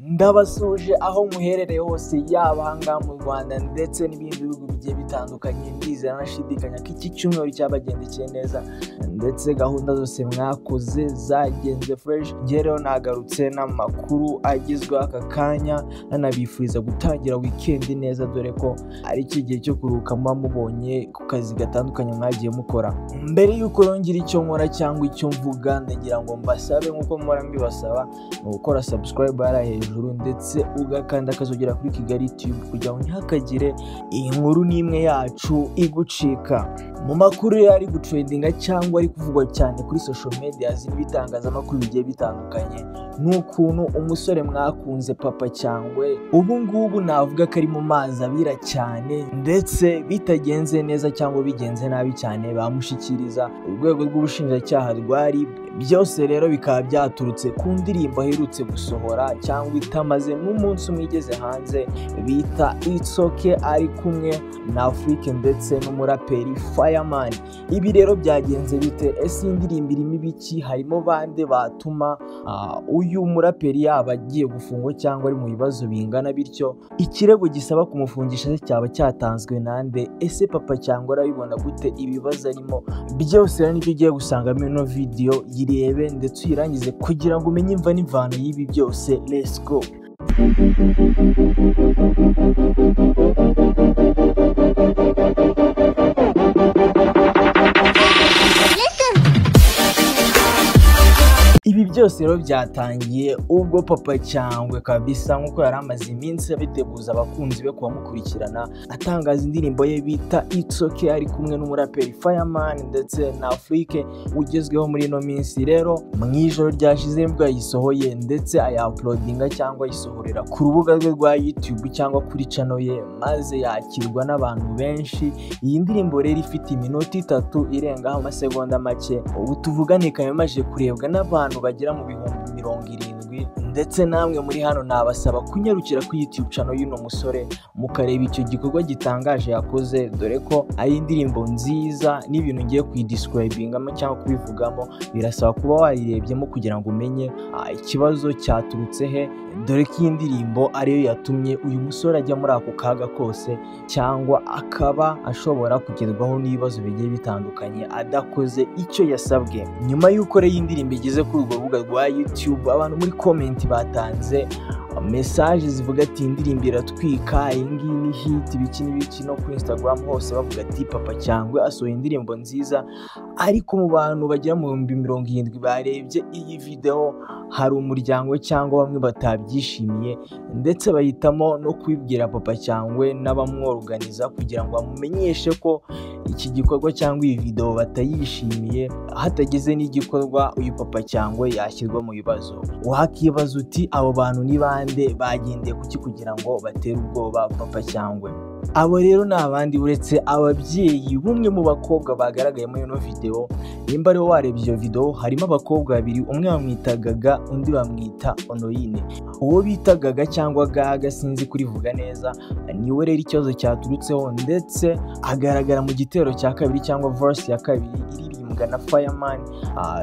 Ndabasuje aho muherereye hose yaba hanga mu Rwanda ndetse n'ibindi bihugu bigiye bitandukanye. Ndizera nashidikanya ko iki cyumweru cyabagendekeye neza ndetse gahunda zose mwakoze zagenze fresh. Rero nagarutse n'amakuru agizwe aka kanya, nanabifuriza gutangira weekend neza, dore ko ari iki gihe cyo kuruhuka muba mubonye ku kazi gatandukanye mwagiye mukora. Mbere yuko yongera icyo nkora cyangwa icyo mvuga, ndagira ngo mbasabe nkuko mpora mbibasaba gukora subscribe hejuru ndetse ugakanda akazogera kuri Kigali YouTube kugira ngo ntihakagire inkuru n'imwe yacu igucika. Mu makuru yari gutrendinga cyangwa ari kuvugwa cyane kuri social media n'ibitangazamakuru bigiye bitandukanye, n'ukuntu umusore mwakunze Papa Cyangwe ubu ngubu navuga ko ari mu mazi abira cyane, ndetse bitagenze neza cyangwa bigenze nabi cyane bamushikiriza urwego rw'ubushinjacyaha rwari. Byose rero bikaba byaturutse ku ndirimbo aherutse gusohora cyangwa itamaze n'umunsi umwe igeze hanze bita It's Okay, ari kumwe na Afrique ndetse n'umuraperi Fireman. Ibi rero byagenze bite? Ese indirimbo irimo ibiki? Harimo bande batuma uyu muraperi yaba agiye gufungwa cyangwa ari mu bibazo bingana bityo? Ikirego gisaba kumufungisha cyaba cyatanzwe nande? Ese Papa Cyangwe arabibona gute ibibazo arimo? Byose rero nibyo ugiye gusanga muri ino video, yirebe ndetse uyirangize kugira ngo umenye imva n'imvano y'ibi byose. Let's go. Ibi byose rero byatangiye ubwo Papa Cyangwe kabisa nkuko yari amaze iminsi abiteguza abakunzi be kubamukurikirana, atangaza indirimbo ye bita It's Okay ari kumwe n'umuraperi Fireman ndetse na Afrique ugezweho muri ino minsi. Rero mu ijoro ryashize nibwo yayisohoye ndetse aya-uploadinga cyangwa ayisohorera ku rubuga rwe rwa YouTube cyangwa kuri channel ye, maze yakirwa n'abantu benshi. Iyi ndirimbo rero ifite iminota 3 irengaho amasegonda make, ubu tuvugane ikaba imaze kurebwa n'abantu bagera mu bihumbi 70, ndetse namwe muri hano nabasaba kunyarukira ku YouTube channel y'uno musore mukareba icyo gikorwa gitangaje yakoze, dore ko ari indirimbo nziza n'ibintu ngiye kuyidescribingamo cyangwa kubivugamo birasaba kuba wayirebyemo kugira ngo umenye ikibazo cyaturutse he, dore ko iyi ndirimbo ariyo yatumye uyu musore ajya muri ako kaga kose cyangwa akaba ashobora kugerwaho n'ibibazo bigiye bitandukanye adakoze icyo yasabwe. Nyuma y'uko rero iyi ndirimbo igeze kuri urwo rubuga rwa YouTube, abantu muri comment batanze message zivuga ati indirimbo iratwika, iyi ngiyi ni hit, ibiki n'ibiki, no kuri Instagram hose bavuga ati Papa Cyangwe asohoye indirimbo nziza. Ariko mu bantu bagera mu 70 barebye iyi video, hari umuryango cyangwa bamwe batabyishimiye ndetse bahitamo no kwibwira Papa Cyangwe n'abamworganiza kugira ngo bamumenyeshe ko iki gikorwa cyangwa iyi video batayishimiye, hatageze n'igikorwa uyu Papa Cyangwe yashyirwa mu bibazo. Wakibaza uti abo bantu ni bande, bagendeye kuki kugira ngo batere ubwoba Papa Cyangwe? Abo rero ni abandi uretse ababyeyi bumwe mu bakobwa bagaragaye muri ino video. Nimba rero warebye iyo video, harimo abakobwa babiri, umwe bamwitaga Gaga undi bamwita Onoyine. Uwo bitagaga cyangwa Gaga sinzi kurivuga neza, niwe rero ikibazo cyaturutseho ndetse agaragara mu gitero cya kabiri cyangwa verse ya kabiri iririmbwa na Fireman.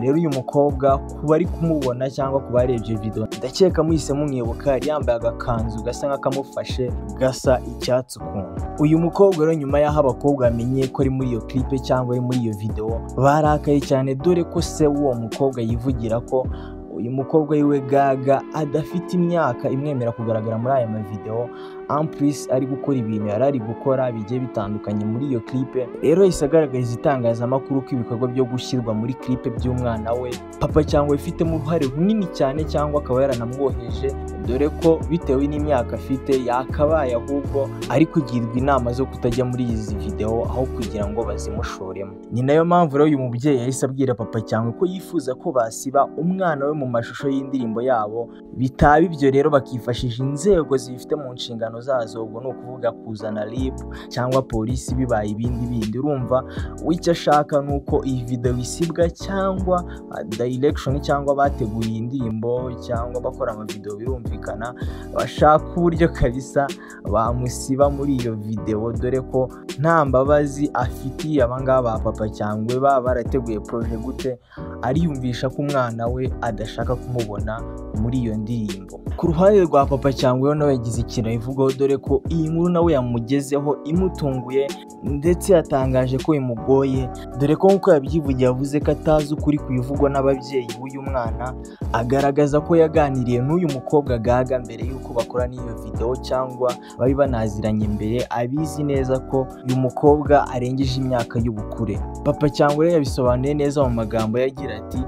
Rero uyu mukobwa kuba ari kumubona cyangwa kuba yarebye video, ndakeka muhise mumwibuka, yari yambaye agakanzu gasa nk'akamufashe gasa icyatsi ukuntu. Uyu mukobwa rero nyuma y'aho abakobwa bamenye ko ari muri iyo clip cyangwa ari muri iyo video, barakaye cyane, dore ko se w'uwo mukobwa yivugira ko uyu mukobwa yiwe Gaga adafite imyaka imwemera kugaragara muri aya mavideo, amplis ari gukora ibintu yari gukora bigiye bitandukanye muri iyo clip. Rero isagaragariza itangazamakuru ko ibikorwa byo gushyirwa muri clip by'umwana we Papa Cyangwe ifitemo uruhare runini cyane, cyangwa akaba yaranamwoheje, dore ko bitewe n'imyaka afite yakabaye ahubwo ari kugirwa inama zo kutajya muri izi video aho kugira ngo bazimushoremo. Ni nayo mpamvu rero uyu mubyeyi yahise abwira Papa Cyangwe ko yifuza ko basiba umwana we mu mashusho y'indirimbo yabo. Bitaba ibyo rero bakifashisha inzego zifite mu nshingano inshingano zazo, ubwo ni ukuvuga kuzana RIB cyangwa polisi bibaye ibindi bindi. Urumva wicyo ashaka nuko iyi video isibwa cyangwa direction cyangwa bateguye iyi ndirimbo cyangwa bakora amavideo birumvikana bashaka uburyo kabisa bamusiba muri iyo video, dore ko nta mbabazi afitiye abangaba Papa Cyangwe barateguye projet gute ariyumvisha ko umwana we adashaka kumubona muri iyo ndirimbo. Ku ruhande rwa Papa Cyangwe nawe yagize ikintu abivugaho, dore ko iyi nkuru nawe yamugezeho imutunguye ndetse yatangaje ko imugoye, dore ko nk'uko yabyivugiye yavuze ko atazi ukuri kwivugwa n'ababyeyi b'uyu mwana. Agaragaza ko yaganiriye n'uyu mukobwa Gaga mbere y'uko bakora n'iyo video cyangwa bari banaziranye mbere, abizi neza ko uyu mukobwa arengeje imyaka y'ubukure. Papa Cyangwe yabisobanuye neza mu magambo yagira ati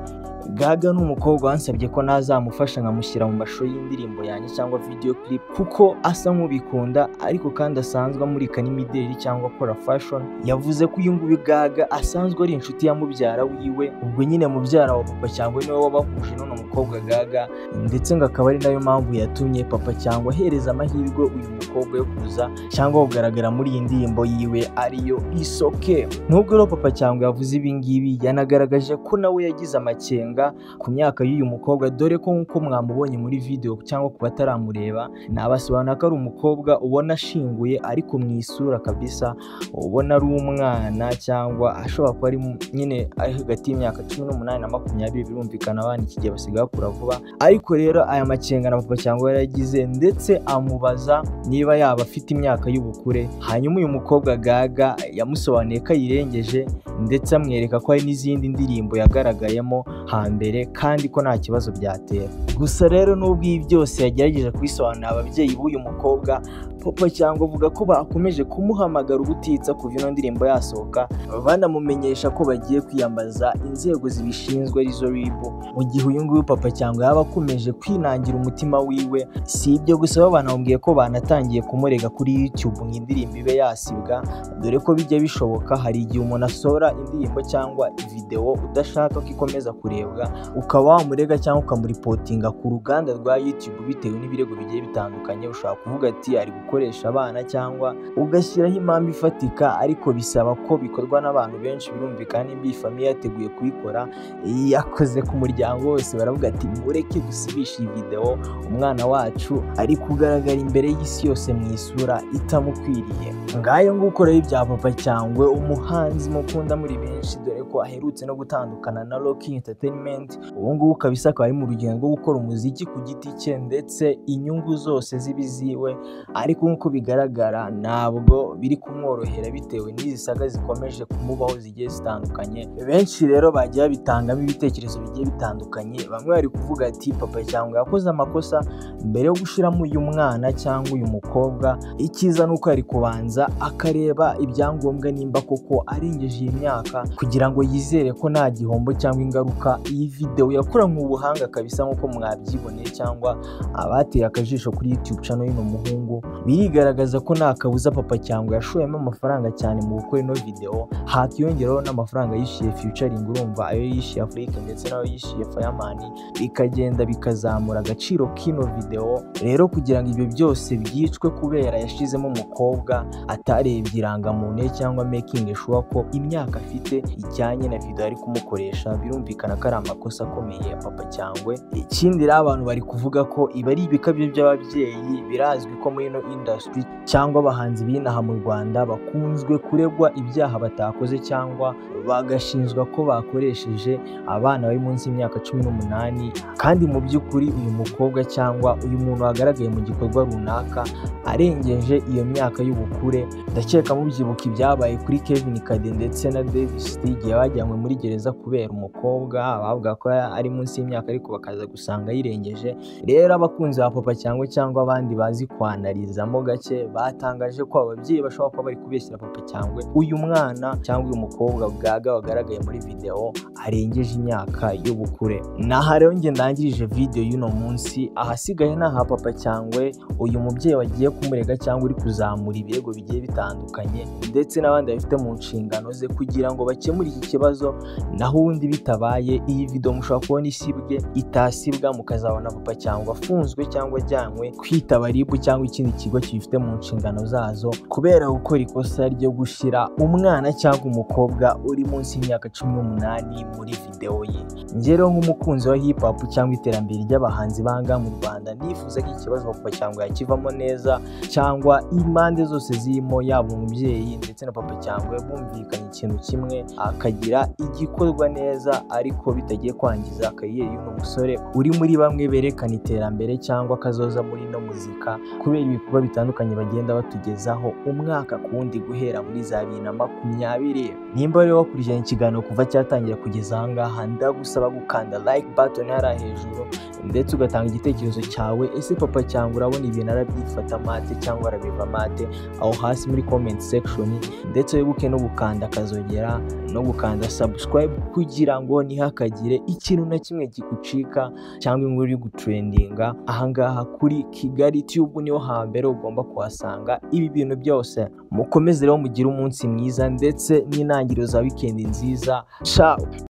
Gaga ni umukobwa wansabye ko nazamufasha nkamushyira mu mashusho y'indirimbo yanjye cyangwa video clip kuko asa nk'ubikunda, ariko kandi asanzwe amurika n'imideli cyangwa akora fashion. Yavuze ko uyu nguyu Gaga asanzwe ari inshuti ya mubyara wiwe, ubwo nyine mubyara wa Papa Cyangwe niwe wabahuje n'uno mukobwa Gaga, ndetse ngo akaba ari nayo mpamvu yatumye Papa Cyangwe ahereza amahirwe uyu mukobwa yo kuza cyangwa kugaragara muri iyi ndirimbo yiwe ariyo Isoke. Nubwo rero Papa Cyangwe yavuze ibi ngibi, yanagaragaje ko nawe yagize amakenga ku myaka y'uyu mukobwa, dore ko nk'uko mwamubonye muri video cyangwa ku bataramureba, nabasobanura ko ari umukobwa ubona ashinguye ariko mu isura kabisa ubona ari umwana cyangwa ashobora kuba ari nyine ari hagati y'imyaka 18 na 20, birumvikana abana iki gihe basigaye bakura vuba. Ariko rero aya makenga na Papa Cyangwe yaragize, ndetse amubaza niba yaba afite imyaka y'ubukure. Hanyuma uyu mukobwa Gaga yamusobanuye ko ayirengeje, ndetse amwereka ko hari n'izindi ndirimbo yagaragayemo hambere kandi ko nta kibazo byatera. Gusa rero nubwo ibi byose yagerageje kubisobanurira ababyeyi b'uyu mukobwa, Papa Cyangwe avuga ko bakomeje kumuhamagara ubutitsa kuva ino ndirimbo yasohoka, banamumenyesha ko bagiye kwiyambaza inzego zibishinzwe arizo RIB, mu gihe uyu nguyu Papa Cyangwe yaba akomeje kwinangira umutima wiwe. Si ibyo gusa, banamubwiye ko banatangiye kumurega kuri YouTube ngo indirimbo ibe yasibwa, dore ko bijya bishoboka hari igihe umuntu asohora indirimbo cyangwa video udashaka ko ikomeza kurebwa, ukaba wamurega cyangwa ukamuripotinga ku ruganda rwa YouTube bitewe n'ibirego bigiye bitandukanye. Ushobora kuvuga ati ari gukoresha abana cyangwa ugashyiraho impamvu ifatika, ariko bisaba ko bikorwa n'abantu benshi. Birumvikana nimba iyi famiye yateguye kubikora, yakoze ku muryango wose, baravuga ati mureke dusibishe iyi video, umwana wacu ari kugaragara imbere y'isi yose mu isura itamukwiriye. Ngayo nguko rero ibya Papa Cyangwe, umuhanzi mukunda muri benshi, dore ko aherutse no gutandukana na Rocky Entertainment. Ubu ngubu kabisa akaba ari mu rugendo rwo gukora umuziki ku giti cye, ndetse inyungu zose zibiziwe, ariko nk'uko bigaragara ntabwo biri kumworohera bitewe n'izi saga zikomeje kumubaho zigiye zitandukanye. Benshi rero bagiye babitangamo ibitekerezo bigiye bitandukanye. Bamwe bari kuvuga ati Papa Cyangwe yakoze amakosa mbere yo gushiramo uyu mwana cyangwa uyu mukobwa. Icyiza nuko yari kubanza akareba ibyangombwa nimba koko arengeje iyi myaka, kugira ngo yizere ko nta gihombo cyangwa ingaruka iyi video yakoranywe ubuhanga kabisa nk'uko mwabyiboneye, cyangwa abateye akajisho kuri YouTube channel y'uno muhungu. Birigaragaza ko nta kabuza Papa Cyangwe yashoyemo amafaranga cyane mu gukora ino video, hakiyongeraho n'amafaranga yishyuye featuring, urumva ayo yishyuye Afrique ndetse nayo yishyuye Fireman, bikagenda bikazamura agaciro k'ino video. Rero kugira ngo ibyo byose byicwe kubera yashizemo umukobwa atarebye irangamuntu cyangwa making sure ko imyaka afite ijyanye na video ari kumukoresha, birumvikana ko ari amakosa akomeye ya Papa Cyangwe. Ikindi rero abantu bari kuvuga ko iba ari ibikabyo by'ababyeyi. Birazwi ko muri ino industry cyangwa abahanzi binaha mu Rwanda bakunzwe kuregwa ibyaha batakoze cyangwa bagashinjwa ko bakoresheje abana bari munsi y'imyaka 18, kandi mu by'ukuri uyu mukobwa cyangwa uyu muntu wagaragaye mu gikorwa runaka arengeje iyo myaka y'ubukure. Ndakeka mubyibuka ibyabaye kuri Kevin Kade ndetse na Davis igihe bajyanywe muri gereza kubera umukobwa bavuga ko ari munsi y'imyaka ariko bakaza gusanga yirengeje. Rero abakunzi ba Papa Cyangwe cyangwa abandi bazi kwanarizamo gake batangaje ko ababyeyi bashobora kuba bari kubeshyira Papa Cyangwe uyu mwana cyangwa uyu mukobwa Gaga wagaragaye muri video arengeje imyaka y'ubukure. Naha rero njye ndangirije video y'uno munsi, ahasigaye naha Papa Cyangwe, uyu mubyeyi wagiye kumurega cyangwa uri kuzamura ibirego bigiye bitandukanye ndetse n'abandi bafite mu nshingano ze kugira ngo bakemure iki kibazo. Naho ubundi bitabaye iyi video mushobora kubona isibwe itasibwa, mukazabona Papa Cyangwe afunzwe cyangwa ajyanywe kwitaba RIB cyangwa ikindi kigo kibifite mu nshingano zazo kubera gukora ikosa ryo gushyira umwana cyangwa umukobwa uri munsi y'imyaka 18 muri video ye. Njye rero nk'umukunzi wa hip hop cyangwa iterambere ry'abahanzi banga mu Rwanda, nifuza ko ikibazo Papa Cyangwe yakivamo neza cyangwa impande zose zirimo, yaba umubyeyi ndetse na Papa Cyangwe bumvikanye ikintu kimwe, akagira igikorwa neza ariko bitagiye kwangiza kariyeri y'uno musore uri muri bamwe berekana iterambere cyangwa kazoza muri no muzika kubera ibikorwa bitandukanye bagenda batugezaho umwaka ku wundi guhera muri za 2020. Nimba rero wakurikiranye ikiganiro kuva cyatangira kugeza aha ngaha, ndagusaba gukanda like button hariya hejuru ndetse ugatanga igitekerezo cyawe. Ese Papa Cyangwe urabona ibintu arabyifata mate cyangwa arabiva mate? Aho hasi muri comment section, ndetse wibuke no gukanda akazogera no gukanda subscribe kugira ngo ntihakagire ikintu na kimwe kigucika cyangwa inkuru iri gutrendinga. Aha ngaha kuri Kigali Tube niho hambere ugomba kuhasanga ibi bintu byose. Mukomeze rero mugire umunsi mwiza ndetse n'intangiriro za weekend nziza. Ciao.